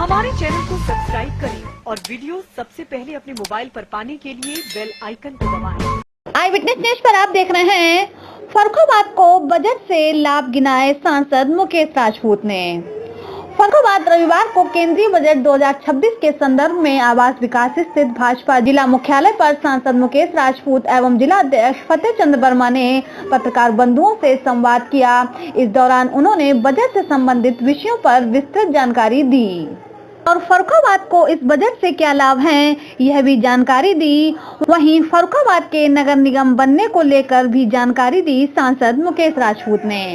हमारे चैनल को सब्सक्राइब करें और वीडियो सबसे पहले अपने मोबाइल पर पाने के लिए बेल आइकन को दबाएं। आई विटनेस न्यूज पर आप देख रहे हैं। फर्रुखाबाद को बजट से लाभ गिनाए सांसद मुकेश राजपूत ने। फर्रुखाबाद रविवार को केंद्रीय बजट 2026 के संदर्भ में आवास विकास स्थित भाजपा जिला मुख्यालय पर सांसद मुकेश राजपूत एवं जिला अध्यक्ष फतेह चंद वर्मा ने पत्रकार बंधुओं से संवाद किया। इस दौरान उन्होंने बजट से संबंधित विषयों पर विस्तृत जानकारी दी और फर्रुखाबाद को इस बजट से क्या लाभ हैं, यह भी जानकारी दी। वहीं फर्रुखाबाद के नगर निगम बनने को लेकर भी जानकारी दी सांसद मुकेश राजपूत ने।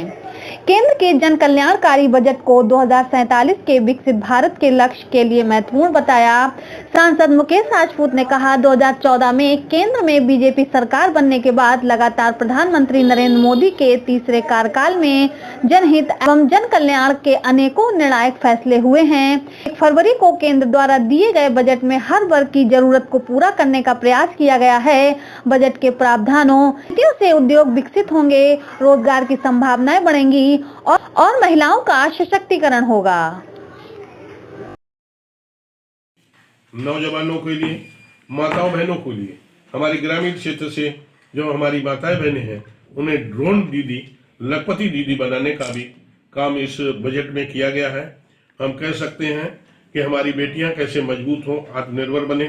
केंद्र के जन कल्याणकारी बजट को 2047 के विकसित भारत के लक्ष्य के लिए महत्वपूर्ण बताया। सांसद मुकेश राजपूत ने कहा, 2014 में केंद्र में बीजेपी सरकार बनने के बाद लगातार प्रधानमंत्री नरेंद्र मोदी के तीसरे कार्यकाल में जनहित एवं जन कल्याण के अनेकों निर्णायक फैसले हुए हैं। 1 फरवरी को केंद्र द्वारा दिए गए बजट में हर वर्ग की जरूरत को पूरा करने का प्रयास किया गया है। बजट के प्रावधानों नीतियों से उद्योग विकसित होंगे, रोजगार की संभावनाएं बढ़ेंगी और महिलाओं का सशक्तिकरण होगा। नौजवानों के लिए, माताओं बहनों के लिए, हमारी ग्रामीण क्षेत्र से जो हमारी माताएं बहनें हैं उन्हें ड्रोन दीदी, लखपति दीदी बनाने का भी काम इस बजट में किया गया है। हम कह सकते हैं कि हमारी बेटियां कैसे मजबूत हों, आत्मनिर्भर बने,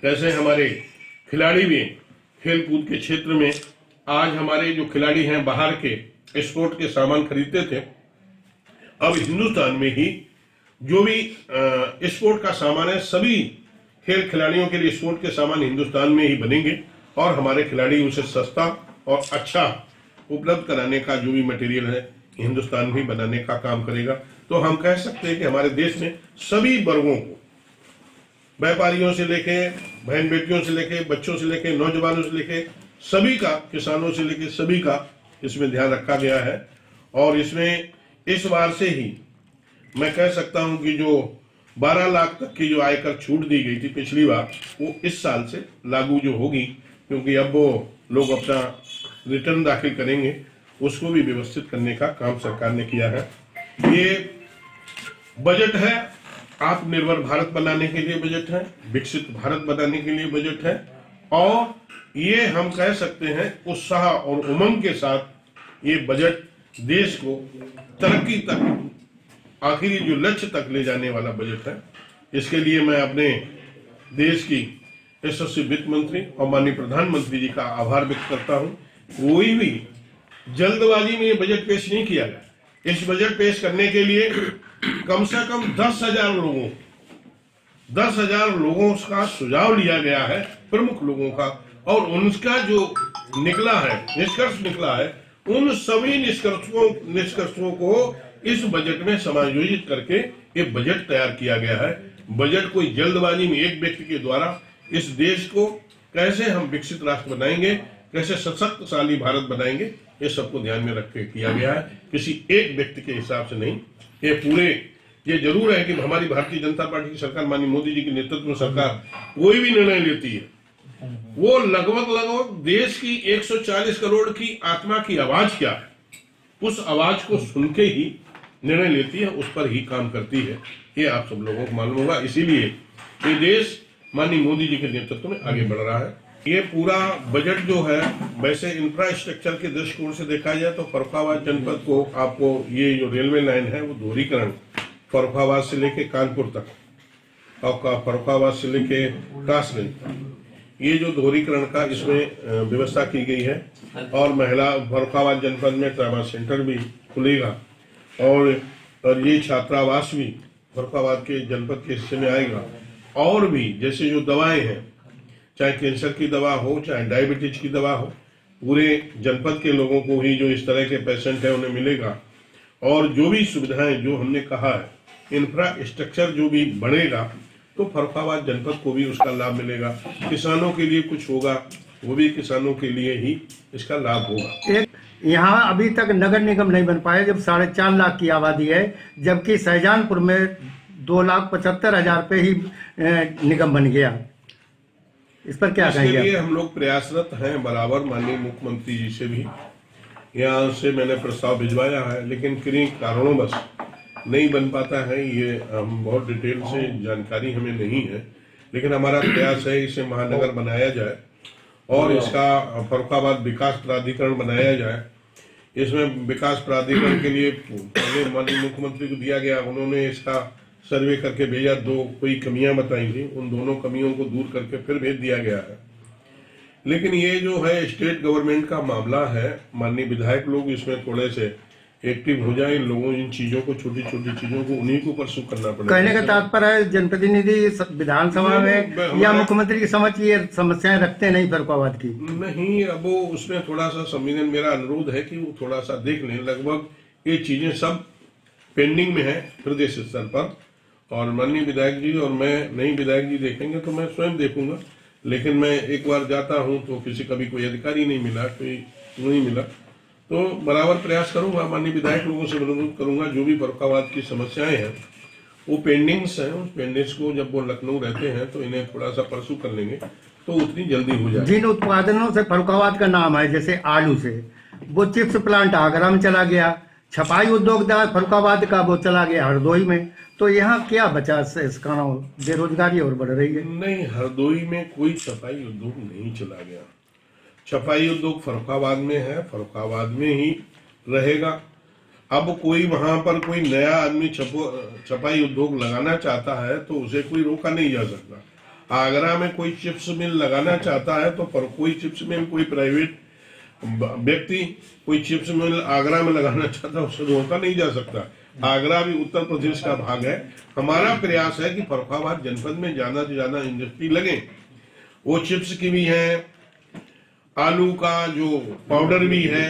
कैसे हमारे खिलाड़ी भी खेल कूद के क्षेत्र में, आज हमारे जो खिलाड़ी हैं बाहर के स्पोर्ट के सामान खरीदते थे, अब हिंदुस्तान में ही जो भी स्पोर्ट का सामान है, सभी खेल खिलाड़ियों के लिए स्पोर्ट के सामान हिंदुस्तान में ही बनेंगे और हमारे खिलाड़ी उसे सस्ता और अच्छा उपलब्ध कराने का जो भी मटेरियल है हिंदुस्तान में बनाने का काम करेगा। तो हम कह सकते हैं कि हमारे देश में सभी वर्गों को, व्यापारियों से लेके बहन बेटियों से लेके बच्चों से लेके नौजवानों से लेके सभी का, किसानों से लेके सभी का इसमें ध्यान रखा गया है। और इसमें इस बार से ही मैं कह सकता हूं कि जो 12 लाख तक की जो आयकर छूट दी गई थी पिछली बार, वो इस साल से लागू जो होगी, क्योंकि अब वो लोग अपना रिटर्न दाखिल करेंगे, उसको भी व्यवस्थित करने का काम सरकार ने किया है। ये बजट है, आत्मनिर्भर भारत बनाने के लिए बजट है, विकसित भारत बनाने के लिए बजट है और ये हम कह सकते हैं उत्साह और उमंग के साथ ये बजट देश को तरक्की तक, आखिरी जो लक्ष्य तक ले जाने वाला बजट है। इसके लिए मैं अपने देश की यशस्वी वित्त मंत्री और माननीय प्रधानमंत्री जी का आभार व्यक्त करता हूं। कोई भी जल्दबाजी में ये बजट पेश नहीं किया गया। इस बजट पेश करने के लिए कम से कम 10,000 लोगों का सुझाव लिया गया है, प्रमुख लोगों का, और उनका जो निकला है, निष्कर्ष निकला है, उन सभी निष्कर्षों को इस बजट में समायोजित करके ये बजट तैयार किया गया है। बजट कोई जल्दबाजी में एक व्यक्ति के द्वारा इस देश को कैसे हम विकसित राष्ट्र बनाएंगे, कैसे सशक्तशाली भारत बनाएंगे, ये सबको ध्यान में रख के किया गया है, किसी एक व्यक्ति के हिसाब से नहीं। ये जरूर है कि हमारी भारतीय जनता पार्टी की सरकार, माननीय मोदी जी के नेतृत्व में सरकार कोई भी निर्णय लेती है, वो लगभग देश की 140 करोड़ की आत्मा की आवाज क्या है, उस आवाज को सुन के ही निर्णय लेती है, उस पर ही काम करती है। ये आप सब लोगों को मालूम होगा। इसीलिए ये देश माननीय मोदी जी के नेतृत्व में आगे बढ़ रहा है। ये पूरा बजट जो है, वैसे इंफ्रास्ट्रक्चर के दृष्टिकोण से देखा जाए तो फर्रुखाबाद जनपद को, आपको ये जो रेलवे लाइन है वो दोहरीकरण फर्रुखाबाद से लेके कानपुर तक और फर्रुखाबाद से लेके कासगंज तक, ये जो दोहरीकरण का इसमें व्यवस्था की गई है। और महिला फर्रुखाबाद जनपद में ट्रामा सेंटर भी खुलेगा और ये छात्रावास भी फर्रुखाबाद के जनपद के हिस्से में आएगा। और भी जैसे जो दवाएं हैं, चाहे कैंसर की दवा हो, चाहे डायबिटीज की दवा हो, पूरे जनपद के लोगों को ही जो इस तरह के पेशेंट हैं उन्हें मिलेगा। और जो भी सुविधाएं जो हमने कहा है, इंफ्रास्ट्रक्चर जो भी बढ़ेगा तो फर्रुखाबाद जनपद को भी उसका लाभ मिलेगा। किसानों के लिए कुछ होगा, वो भी किसानों के लिए ही इसका लाभ होगा। यहाँ अभी तक नगर निगम नहीं बन पाया, जब 4.5 लाख की आबादी है, जबकि शाहजहांपुर में 2,75,000 पे ही निगम बन गया। इस पर क्या कहेंगे? इसके लिए हम लोग प्रयासरत हैं बराबर। माननीय मुख्यमंत्री जी से भी यहाँ से मैंने प्रस्ताव भिजवाया है, लेकिन किन्हीं कारणों बस नहीं बन पाता है, ये हम बहुत डिटेल से जानकारी हमें नहीं है, लेकिन हमारा प्रयास है इसे महानगर बनाया जाए और इसका फर्रुखाबाद विकास प्राधिकरण बनाया जाए। इसमें विकास प्राधिकरण के लिए पहले माननीय मुख्यमंत्री को दिया गया, उन्होंने इसका सर्वे करके भेजा, कोई कमियां बताई थी, उन दोनों कमियों को दूर करके फिर भेज दिया गया है। लेकिन ये जो है स्टेट गवर्नमेंट का मामला है, माननीय विधायक लोग इसमें थोड़े से एक्टिव हो जाए, लोगों इन चीजों को, छोटी छोटी चीजों को उन्हीं को परसू करना पड़ेगा। कहने का तात्पर्य है जनप्रतिनिधि विधानसभा में या मुख्यमंत्री की समझ ये समस्याएं रखते नहीं फर्रुखाबाद की? नहीं, अब वो उसमें थोड़ा सा संवेदन, मेरा अनुरोध है कि वो थोड़ा सा देख लें। लगभग ये चीजें सब पेंडिंग में है प्रदेश स्तर पर, और माननीय विधायक जी और मैं, नहीं विधायक जी देखेंगे तो मैं स्वयं देखूंगा, लेकिन मैं एक बार जाता हूं तो कभी कोई अधिकारी नहीं मिला, कोई नहीं मिला, तो बराबर प्रयास करूंगा, माननीय विधायक लोगों से अनुरोध करूंगा जो भी फर्रुखाबाद की समस्याएं हैं वो पेंडिंग्स हैं, उस पेंडिंग्स को जब वो लखनऊ रहते हैं तो इन्हें थोड़ा सा परसू कर लेंगे तो उतनी जल्दी हो जाए। जिन उत्पादनों से फर्रुखाबाद का नाम है, जैसे आलू से, वो चिप्स प्लांट आगरा में चला गया, छपाई उद्योग फर्रुखाबाद का वो चला गया हरदोई में, तो यहाँ क्या बचा इसका नाम? बेरोजगारी और बढ़ रही है। नहीं, हरदोई में कोई छपाई उद्योग नहीं चला गया, छपाई उद्योग फर्रुखाबाद में है, फर्रुखाबाद में ही रहेगा। अब कोई वहां पर कोई नया आदमी छपाई उद्योग लगाना चाहता है तो उसे कोई रोका नहीं जा सकता। आगरा में कोई चिप्स मिल लगाना चाहता है तो कोई चिप्स मिल, कोई प्राइवेट व्यक्ति कोई चिप्स मिल आगरा में लगाना चाहता है, उसे रोका नहीं जा सकता। आगरा भी उत्तर प्रदेश का भाग है। हमारा प्रयास है कि फर्रुखाबाद जनपद में ज्यादा से ज्यादा इंडस्ट्री लगे, वो चिप्स की भी है, आलू का जो पाउडर भी है,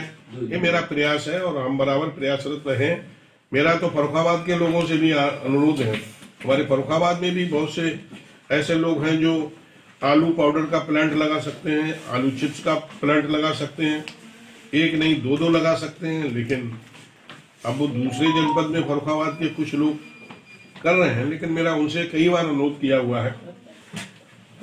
ये मेरा प्रयास है और हम बराबर प्रयासरत रहे। मेरा तो फर्रुखाबाद के लोगों से भी अनुरोध है, हमारे फर्रुखाबाद में भी बहुत से ऐसे लोग हैं जो आलू पाउडर का प्लांट लगा सकते हैं, आलू चिप्स का प्लांट लगा सकते हैं, एक नहीं दो लगा सकते हैं, लेकिन अब वो दूसरे जनपद में फर्रुखाबाद के कुछ लोग कर रहे हैं। लेकिन मेरा उनसे कई बार अनुरोध किया हुआ है,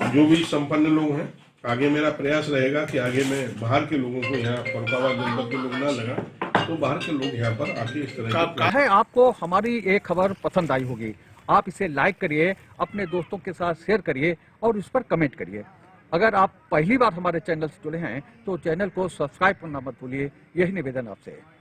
जो भी संपन्न लोग हैं, आगे मेरा प्रयास रहेगा कि आगे मैं बाहर के लोगों को यहाँ फर्रुखाबाद जनपद के लोग ना लगा तो बाहर के लोग यहाँ पर आके इस तरह है। आपको हमारी एक खबर पसंद आई होगी, आप इसे लाइक करिए, अपने दोस्तों के साथ शेयर करिए और उस पर कमेंट करिए। अगर आप पहली बार हमारे चैनल से जुड़े हैं तो चैनल को सब्सक्राइब करना मत भूलिए, यही निवेदन आपसे है।